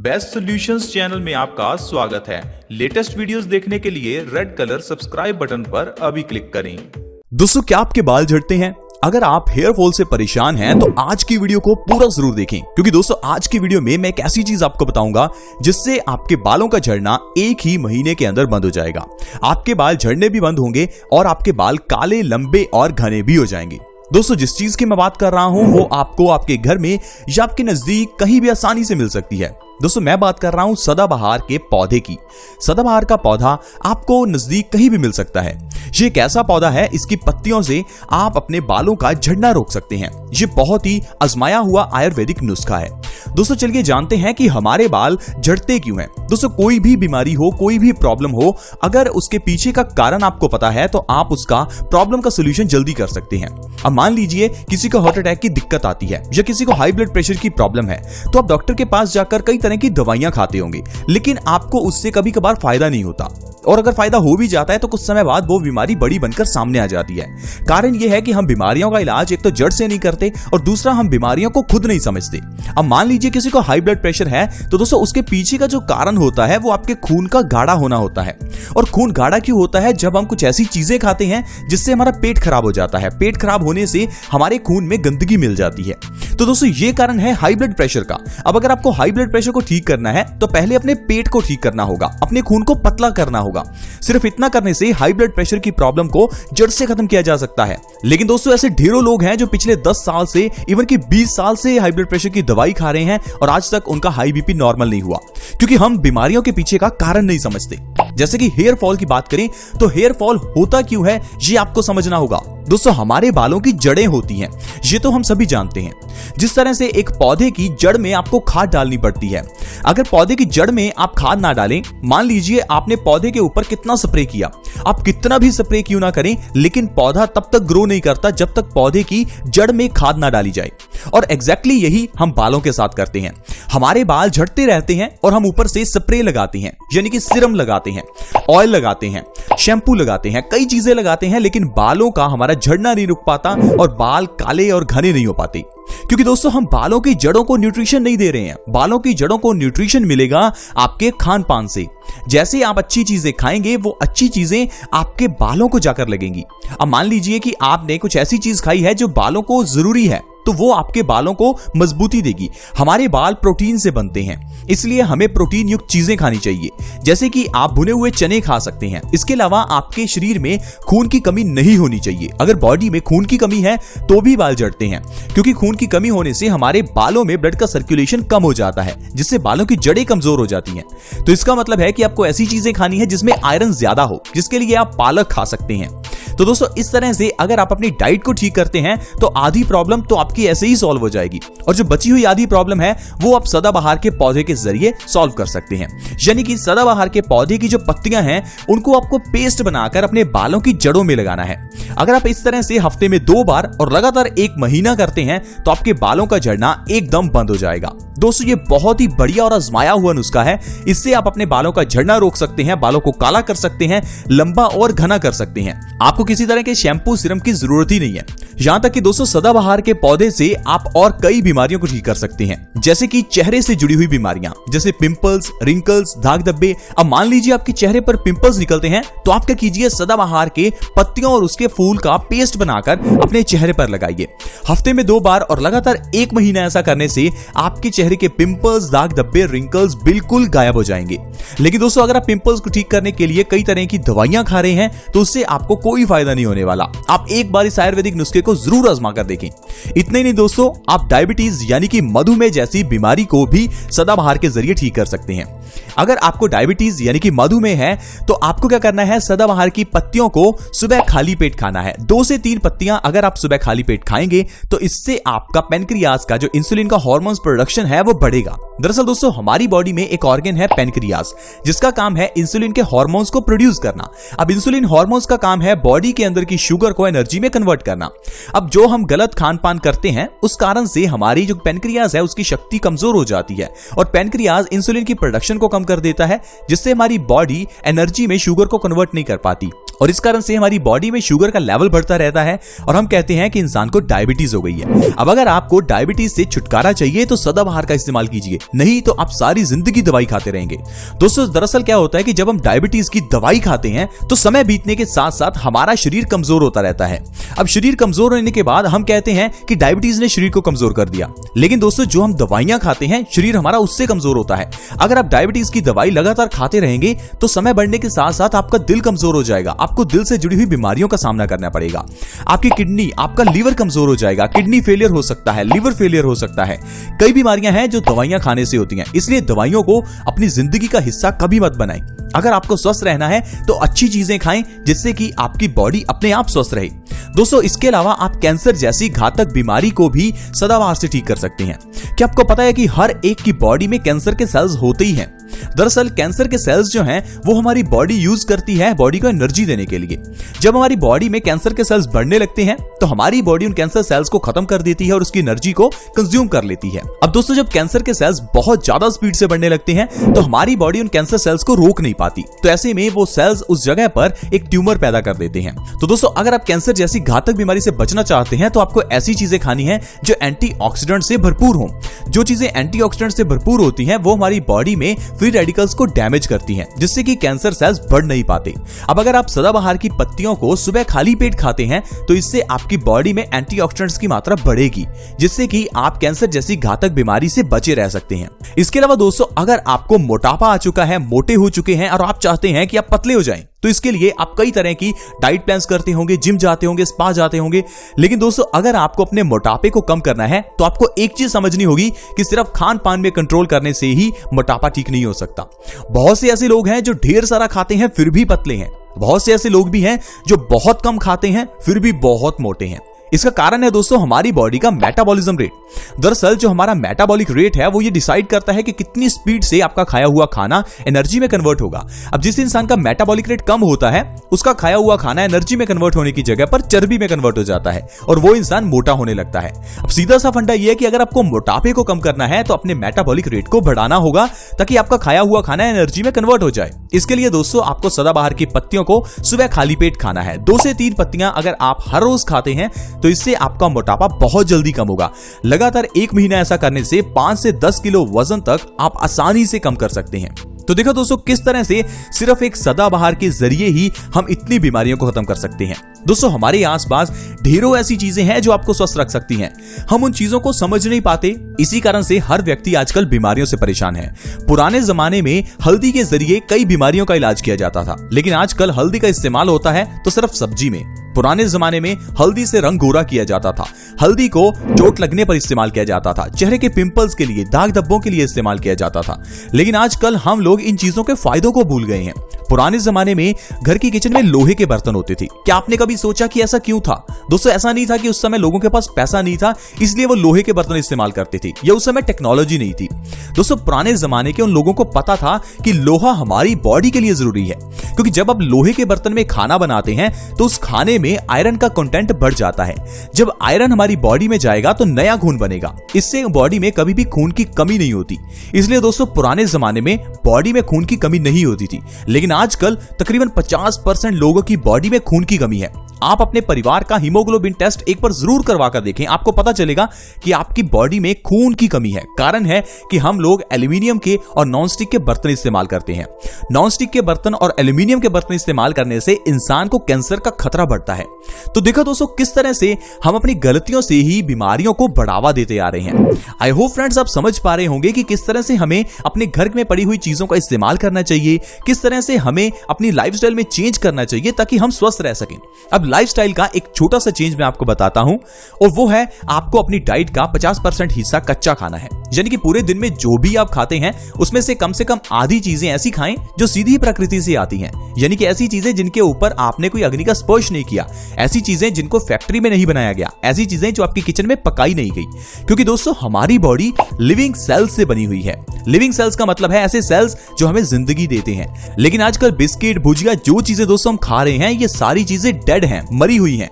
Best solutions channel में आपका स्वागत है। लेटेस्ट वीडियोस देखने के लिए रेड कलर सब्सक्राइब बटन पर अभी क्लिक करें। दोस्तों, क्या आपके बाल झड़ते हैं? अगर आप हेयर फॉल से परेशान हैं तो आज की वीडियो को पूरा जरूर देखें, क्योंकि दोस्तों आज की वीडियो में मैं एक ऐसी चीज आपको बताऊंगा जिससे आपके बालों का झड़ना एक ही महीने के अंदर बंद हो जाएगा। आपके बाल झड़ने भी बंद होंगे और आपके बाल काले, लंबे और घने भी हो जाएंगे। दोस्तों, जिस चीज की मैं बात कर रहा हूं वो आपको आपके घर में या आपके नजदीक कहीं भी आसानी से मिल सकती है। दोस्तों, मैं बात कर रहा हूं सदाबहार के पौधे की। सदाबहार का पौधा आपको नजदीक कहीं भी मिल सकता है। ये एक ऐसा पौधा है, इसकी पत्तियों से आप अपने बालों का झड़ना रोक सकते हैं। ये बहुत ही आजमाया हुआ आयुर्वेदिक नुस्खा है। दोस्तों, चलिए जानते हैं कि हमारे बाल झड़ते क्यों हैं। दोस्तों, कोई भी बीमारी हो, कोई भी प्रॉब्लम हो, अगर उसके पीछे का कारण आपको पता है तो आप उसका प्रॉब्लम का सोल्यूशन जल्दी कर सकते हैं। अब मान लीजिए किसी को हार्ट अटैक की दिक्कत आती है या किसी को हाई ब्लड प्रेशर की प्रॉब्लम है, तो आप डॉक्टर के पास जाकर कई तरह की दवाइयां खाते होंगे, लेकिन आपको उससे कभी कभार फायदा नहीं होता। और अगर फायदा हो भी जाता है तो कुछ समय बाद वो बीमारी बड़ी बनकर सामने आ जाती है। कारण यह है कि हम बीमारियों का इलाज एक तो जड़ से नहीं करते और दूसरा हम बीमारियों को खुद नहीं समझते। अब मान लीजिए किसी को हाई ब्लड प्रेशर है, तो दोस्तों उसके पीछे का जो कारण होता है वो आपके खून का गाढ़ा होना होता है। और खून गाढ़ा क्यों होता है? जब हम कुछ ऐसी चीजें खाते हैं जिससे हमारा पेट खराब हो जाता है। पेट खराब होने से हमारे खून में गंदगी मिल जाती है। तो दोस्तों ये कारण है हाई ब्लड प्रेशर का। अब अगर आपको हाई ब्लड प्रेशर को ठीक करना है तो पहले अपने पेट को ठीक करना होगा, अपने खून को पतला करना होगा। सिर्फ इतना करने से हाई ब्लड प्रेशर की प्रॉब्लम को जड़ से खत्म किया जा सकता है। लेकिन दोस्तों ऐसे ढेरों लोग हैं जो पिछले 10 साल से इवन कि 20 साल से हाई ब्लड प्रेशर की दवाई खा रहे हैं और आज तक उनका हाई बीपी नॉर्मल नहीं हुआ, क्योंकि हम बीमारियों के पीछे का कारण नहीं समझते। जैसे कि हेयर फॉल की बात करें तो हेयर फॉल होता क्यों है ये आपको समझना होगा। दोस्तों, हमारे बालों की जड़ें होती हैं, ये तो हम सभी जानते हैं। जिस तरह से एक पौधे की जड़ में आपको खाद डालनी पड़ती है, अगर पौधे की जड़ में आप खाद ना डालें, मान लीजिए आपने पौधे के ऊपर कितना स्प्रे किया, आप कितना भी स्प्रे क्यों ना करें, लेकिन पौधा तब तक ग्रो नहीं करता जब तक पौधे की जड़ में खाद ना डाली जाए। और एग्जैक्टली यही हम बालों के साथ करते हैं। हमारे बाल झड़ते रहते हैं और हम ऊपर से स्प्रे लगाते हैं, यानी कि सीरम लगाते हैं, ऑयल लगाते हैं, शैम्पू लगाते हैं, कई चीजें लगाते हैं, लेकिन बालों का हमारा झड़ना नहीं रुक पाता और बाल काले और घने नहीं हो पाते। क्योंकि दोस्तों हम बालों की जड़ों को न्यूट्रिशन नहीं दे रहे हैं। बालों की जड़ों को न्यूट्रिशन मिलेगा आपके खान पान से। जैसे आप अच्छी चीजें खाएंगे वो अच्छी चीजें आपके बालों को जाकर लगेंगी। अब मान लीजिए कि आपने कुछ ऐसी चीज खाई है जो बालों को जरूरी है, तो वो आपके बालों को मजबूती देगी। हमारे बाल प्रोटीन से बनते हैं, इसलिए हमें प्रोटीन युक्त चीजें खानी चाहिए। जैसे कि आप भुने हुए चने खा सकते हैं। इसके अलावा आपके शरीर में खून की कमी नहीं होनी चाहिए। अगर बॉडी में खून की कमी है तो भी बाल झड़ते हैं, क्योंकि खून की कमी होने से हमारे बालों में ब्लड का सर्कुलेशन कम हो जाता है, जिससे बालों की जड़ें कमजोर हो जाती हैं। तो इसका मतलब है कि आपको ऐसी चीजें खानी है जिसमें आयरन ज्यादा हो, जिसके लिए आप पालक खा सकते हैं। तो दोस्तों इस तरह से अगर आप अपनी डाइट को ठीक करते हैं तो आधी प्रॉब्लम तो आपकी ऐसे ही सॉल्व हो जाएगी, और जो बची हुई आधी प्रॉब्लम है वो आप सदाबहार के पौधे के जरिए सॉल्व कर सकते हैं। यानी कि सदाबहार के पौधे की जो पत्तियां हैं उनको आपको पेस्ट बनाकर अपने बालों की जड़ों में लगाना है। अगर आप इस तरह से हफ्ते में 2 बार और लगातार 1 महीना करते हैं तो आपके बालों का झड़ना एकदम बंद हो जाएगा। दोस्तों ये बहुत ही बढ़िया और आजमाया हुआ नुस्खा है। इससे आप अपने बालों का झड़ना रोक सकते हैं, बालों को काला कर सकते हैं, लंबा और घना कर सकते हैं। आपको किसी तरह के शैम्पू सीरम की जरूरत ही नहीं है। यहां तक कि दोस्तों सदाबहार के पौधे से आप और कई बीमारियों को ठीक कर सकते हैं, जैसे कि चेहरे से जुड़ी हुई बीमारियां, जैसे पिंपल्स, रिंकल्स, दाग धब्बे। अब मान लीजिए आपके चेहरे पर पिंपल्स निकलते हैं तो आप क्या कीजिए, सदाबहार के पत्तियों और उसके फूल का पेस्ट बनाकर अपने चेहरे पर लगाइए। हफ्ते में 2 बार और लगातार 1 महीना ऐसा करने से आपके चेहरे के पिंपल्स, दाग धब्बे, रिंकल्स बिल्कुल गायब हो जाएंगे। लेकिन दोस्तों अगर आप पिंपल्स को ठीक करने के लिए कई तरह की दवाइयां खा रहे हैं तो उससे आपको कोई फायदा नहीं होने वाला। आप एक बार इस आयुर्वेदिक नुस्खे को जरूर आजमा कर देखें। इतना ही नहीं दोस्तों, आप डायबिटीज यानी कि मधुमेह जैसी बीमारी को भी सदाबहार के जरिए ठीक कर सकते हैं। अगर आपको डायबिटीज यानी कि मधुमेह है तो आपको क्या करना है, सदाबहार की पत्तियों को सुबह खाली पेट खाना है। 2 से 3 पत्तियां अगर आप सुबह खाली पेट खाएंगे तो इससे आपका पेनक्रियाज का जो इंसुलिन का हार्मोन्स प्रोडक्शन है वो बढ़ेगा। दरअसल दोस्तों हमारी बॉडी में एक ऑर्गन है पेनक्रियाज, जिसका काम है इंसुलिन के हार्मोन्स को प्रोड्यूस करना। अब इंसुलिन हार्मोन्स का काम है बॉडी के अंदर की शुगर को एनर्जी में कन्वर्ट करना। अब जो हम गलत खान पान करते हैं उस कारण से हमारी जो पेनक्रियाज है उसकी शक्ति कमजोर हो जाती है और पेनक्रियाज इंसुलिन की प्रोडक्शन को कम कर देता है, जिससे हमारी बॉडी एनर्जी में शुगर को कन्वर्ट नहीं कर पाती और इस कारण से हमारी बॉडी में शुगर का लेवल बढ़ता रहता है और हम कहते हैं कि इंसान को डायबिटीज हो गई है। अब अगर आपको डायबिटीज से छुटकारा चाहिए तो सदाबहार का इस्तेमाल कीजिए, नहीं तो आप सारी जिंदगी दवाई खाते रहेंगे। दोस्तों दरअसल क्या होता है कि जब हम डायबिटीज की दवाई खाते हैं तो समय बीतने के साथ साथ हमारा शरीर कमजोर होता रहता है। अब शरीर कमजोर होने के बाद हम कहते हैं कि डायबिटीज ने शरीर को कमजोर कर दिया, लेकिन दोस्तों जो हम दवाइयां खाते हैं शरीर हमारा उससे कमजोर होता है। अगर आप डायबिटीज की दवाई लगातार खाते रहेंगे तो समय बढ़ने के साथ साथ आपका दिल कमजोर हो जाएगा, आपको दिल से जुड़ी हुई बीमारियों का सामना करना पड़ेगा। आपकी किडनी, आपका लीवर कमजोर हो जाएगा, किडनी फेलियर हो सकता है, लीवर फेलियर हो सकता है। कई बीमारियां हैं जो दवाइयां खाने से होती हैं, इसलिए दवाइयों को अपनी जिंदगी का हिस्सा कभी मत बनाएं। अगर आपको स्वस्थ रहना है तो अच्छी चीजें खाएं जिससे कि आपकी बॉडी अपने आप स्वस्थ रहे। दोस्तों इसके अलावा आप कैंसर जैसी घातक बीमारी को भी सदाबहार से ठीक कर सकते हैं। क्या आपको पता है कि हर एक की बॉडी में कैंसर के सेल्स होते ही हैं? दरअसल कैंसर के सेल्स जो हैं वो हमारी बॉडी यूज करती है बॉडी को एनर्जी देने के लिए। जब हमारी बॉडी में कैंसर के सेल्स बढ़ने लगते हैं तो हमारी बॉडी उन कैंसर सेल्स को खत्म कर देती है और उसकी एनर्जी को कंज्यूम कर लेती है। अब दोस्तों जब कैंसर के सेल्स बहुत ज्यादा स्पीड से बढ़ने लगते हैं तो हमारी बॉडी उन कैंसर सेल्स को रोक नहीं पाती, तो ऐसे में वो सेल्स उस जगह पर एक ट्यूमर पैदा कर देते हैं। तो दोस्तों अगर आप कैंसर जैसी घातक बीमारी से बचना चाहते हैं तो आपको ऐसी चीजें खानी है जो एंटीऑक्सीडेंट से भरपूर हो। जो चीजें एंटीऑक्सीडेंट से भरपूर होती हैं वो हमारी बॉडी में फ्री रेडिकल्स को डैमेज करती हैं, जिससे कि कैंसर सेल्स बढ़ नहीं पाते। अब अगर आप सदाबहार की पत्तियों को सुबह खाली पेट खाते हैं तो इससे आपकी बॉडी में एंटीऑक्सीडेंट्स की मात्रा बढ़ेगी, जिससे कि आप कैंसर जैसी घातक बीमारी से बचे रह सकते हैं। इसके अलावा दोस्तों अगर आपको मोटापा आ चुका है, मोटे हो चुके हैं और आप चाहते हैं कि आप पतले हो जाएं, तो इसके लिए आप कई तरह की डाइट प्लान्स करते होंगे, जिम जाते होंगे, स्पा जाते होंगे। लेकिन दोस्तों अगर आपको अपने मोटापे को कम करना है तो आपको एक चीज समझनी होगी कि सिर्फ खान पान में कंट्रोल करने से ही मोटापा ठीक नहीं हो सकता। बहुत से ऐसे लोग हैं जो ढेर सारा खाते हैं फिर भी पतले हैं। बहुत से ऐसे लोग भी हैं जो बहुत कम खाते हैं फिर भी बहुत मोटे हैं। इसका कारण है दोस्तों हमारी बॉडी का मेटाबॉलिज्म रेट। दरअसल जो हमारा मेटाबॉलिक रेट है वो ये डिसाइड करता है कि कितनी स्पीड से आपका खाया हुआ खाना एनर्जी में कन्वर्ट होगा। अब जिस इंसान का मेटाबॉलिक रेट कम होता है उसका खाया हुआ खाना एनर्जी में कन्वर्ट होने की जगह पर चर्बी में कन्वर्ट हो जाता है और वो इंसान मोटा होने लगता है। अब सीधा सा फंडा ये है कि अगर आपको मोटापे को कम करना है तो अपने मेटाबॉलिक रेट को बढ़ाना होगा ताकि आपका खाया हुआ खाना एनर्जी में कन्वर्ट हो जाए। इसके लिए दोस्तों आपको सदाबहार की पत्तियों को सुबह खाली पेट खाना है। 2 से 3 पत्तियां अगर आप हर रोज खाते हैं तो इससे आपका मोटापा बहुत जल्दी कम होगा। लगातार 1 महीना ऐसा करने से 5 से 10 किलो वजन तक आप आसानी से कम कर सकते हैं। तो देखो दोस्तों किस तरह से सिर्फ एक सदाबहार के जरिए ही हम इतनी बीमारियों को खत्म कर सकते हैं। दोस्तों हमारे आसपास ढेरों ऐसी चीजें हैं जो आपको स्वस्थ रख सकती हैं, हम उन चीजों को समझ नहीं पाते। इसी कारण से हर व्यक्ति आजकल बीमारियों से परेशान है। पुराने जमाने में हल्दी के जरिए कई बीमारियों का इलाज किया जाता था, लेकिन आजकल हल्दी का इस्तेमाल होता है तो सिर्फ सब्जी में। पुराने जमाने में हल्दी से रंग गोरा किया जाता था, हल्दी को चोट लगने पर इस्तेमाल किया जाता था, चेहरे के पिंपल्स के लिए, दाग धब्बों के लिए इस्तेमाल किया जाता था। लेकिन आजकल हम लोग इन चीजों के फायदों को भूल गए हैं। पुराने जमाने में घर की किचन में लोहे के बर्तन होते थे। क्या आपने कभी सोचा कि ऐसा क्यों था? दोस्तों ऐसा नहीं था कि उस समय लोगों के पास पैसा नहीं था इसलिए वो लोहे के बर्तन इस्तेमाल करते थे, या उस समय टेक्नोलॉजी नहीं थी। दोस्तों पुराने जमाने के उन लोगों को पता था कि लोहा हमारी बॉडी के लिए जरूरी है, क्योंकि जब आप लोहे के बर्तन में खाना बनाते हैं तो उस खाने में आयरन का कंटेंट बढ़ जाता है। जब आयरन हमारी बॉडी में जाएगा तो नया खून बनेगा, इससे बॉडी में कभी भी खून की कमी नहीं होती। इसलिए दोस्तों पुराने जमाने में बॉडी में खून की कमी नहीं होती थी, लेकिन आजकल तकरीबन 50% लोगों की बॉडी में खून की कमी है। आप अपने परिवार का हीमोग्लोबिन टेस्ट एक बार जरूर करवा कर देखें, आपको पता चलेगा कि आपकी बॉडी में खून की कमी है। कारण है कि हम लोग एल्यूमिनियम के और नॉनस्टिक के बर्तन इस्तेमाल करते हैं। नॉनस्टिक के बर्तन और एल्यूमिनियम के बर्तन इस्तेमाल करने से इंसान को कैंसर का खतरा बढ़ता है। तो देखो दोस्तों किस तरह से हम अपनी गलतियों से ही बीमारियों को बढ़ावा देते आ रहे हैं। आई होप फ्रेंड्स आप समझ पा रहे होंगे कि किस तरह से हमें अपने घर में पड़ी हुई चीजों का इस्तेमाल करना चाहिए, किस तरह से हमें अपनी लाइफस्टाइल में चेंज करना चाहिए ताकि हम स्वस्थ रह सकें। अब लाइफस्टाइल का एक छोटा सा चेंज मैं आपको बताता हूं, और वो है आपको अपनी डाइट का 50% हिस्सा कच्चा खाना है। यानी कि पूरे दिन में जो भी आप खाते हैं उसमें से कम आधी चीजें ऐसी खाएं जो सीधी प्रकृति से आती हैं, यानी कि ऐसी चीजें जिनके ऊपर आपने कोई अग्नि का स्पर्श नहीं किया, ऐसी चीजें जिनको फैक्ट्री में नहीं बनाया गया, ऐसी चीजें जो आपकी किचन में पकाई नहीं गई। क्योंकि दोस्तों हमारी बॉडी लिविंग सेल्स से बनी हुई है। लिविंग सेल्स का मतलब है ऐसे सेल्स जो हमें जिंदगी देते हैं। लेकिन आजकल बिस्किट, भुजिया, जो चीजें दोस्तों हम खा रहे हैं ये सारी चीजें डेड हैं, हैं, मरी हुई हैं।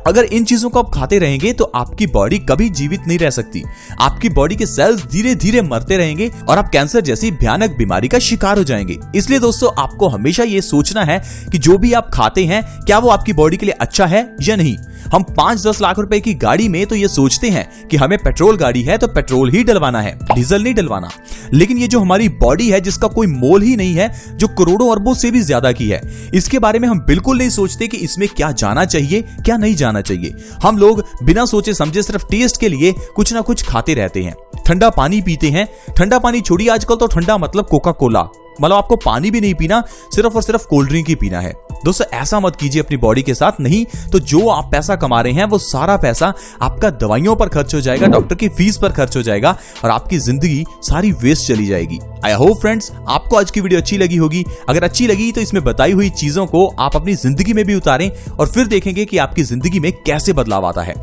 अगर इन चीजों को आप खाते रहेंगे तो आपकी बॉडी कभी जीवित नहीं रह सकती। आपकी बॉडी के सेल्स धीरे धीरे मरते रहेंगे और आप कैंसर जैसी भयानक बीमारी का शिकार हो जाएंगे। इसलिए दोस्तों आपको हमेशा ये सोचना है कि जो भी आप खाते हैं क्या वो आपकी बॉडी के लिए अच्छा है या नहीं। हम 5-10 लाख रुपए की गाड़ी में तो ये सोचते हैं कि हमें पेट्रोल गाड़ी है तो पेट्रोल ही डलवाना है, डीजल नहीं डलवाना। लेकिन ये जो हमारी बॉडी है जिसका कोई मोल ही नहीं है, जो करोड़ों अरबों से भी ज्यादा की है, इसके बारे में हम बिल्कुल नहीं सोचते कि इसमें क्या जाना चाहिए क्या नहीं जाना चाहिए। हम लोग बिना सोचे समझे सिर्फ टेस्ट के लिए कुछ ना कुछ खाते रहते हैं। ठंडा पानी पीते हैं, ठंडा पानी छोड़िए, आजकल तो ठंडा मतलब कोका कोला, मतलब आपको पानी भी नहीं पीना, सिर्फ और सिर्फ कोल्ड ड्रिंक ही पीना है। दोस्तों ऐसा मत कीजिए अपनी बॉडी के साथ, नहीं तो जो आप पैसा कमा रहे हैं वो सारा पैसा आपका दवाइयों पर खर्च हो जाएगा, डॉक्टर की फीस पर खर्च हो जाएगा और आपकी जिंदगी सारी वेस्ट चली जाएगी। आई होप फ्रेंड्स आपको आज की वीडियो अच्छी लगी होगी। अगर अच्छी लगी तो इसमें बताई हुई चीजों को आप अपनी जिंदगी में भी उतारें और फिर देखेंगे कि आपकी जिंदगी में कैसे बदलाव आता है।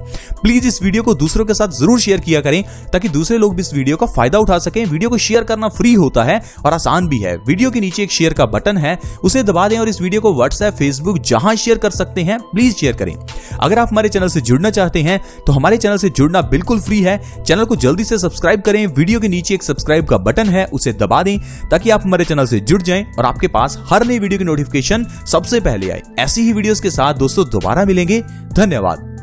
प्लीज इस वीडियो को दूसरों के साथ जरूर शेयर किया करें ताकि दूसरे लोग भी इस वीडियो का फायदा उठा सकें। वीडियो को शेयर करना फ्री होता है और आसान भी है। वीडियो के नीचे एक शेयर का बटन है, उसे दबा दें और इस वीडियो को व्हाट्सएप, फेसबुक जहां शेयर कर सकते हैं प्लीज शेयर करें। अगर आप हमारे चैनल से जुड़ना चाहते हैं तो हमारे चैनल से जुड़ना बिल्कुल फ्री है। चैनल को जल्दी से सब्सक्राइब करें। वीडियो के नीचे एक सब्सक्राइब का बटन है, उसे दबा दें ताकि आप हमारे चैनल से जुड़ जाएं और आपके पास हर नई वीडियो की नोटिफिकेशन सबसे पहले आए। ऐसी ही वीडियोस के साथ दोस्तों दोबारा मिलेंगे। धन्यवाद।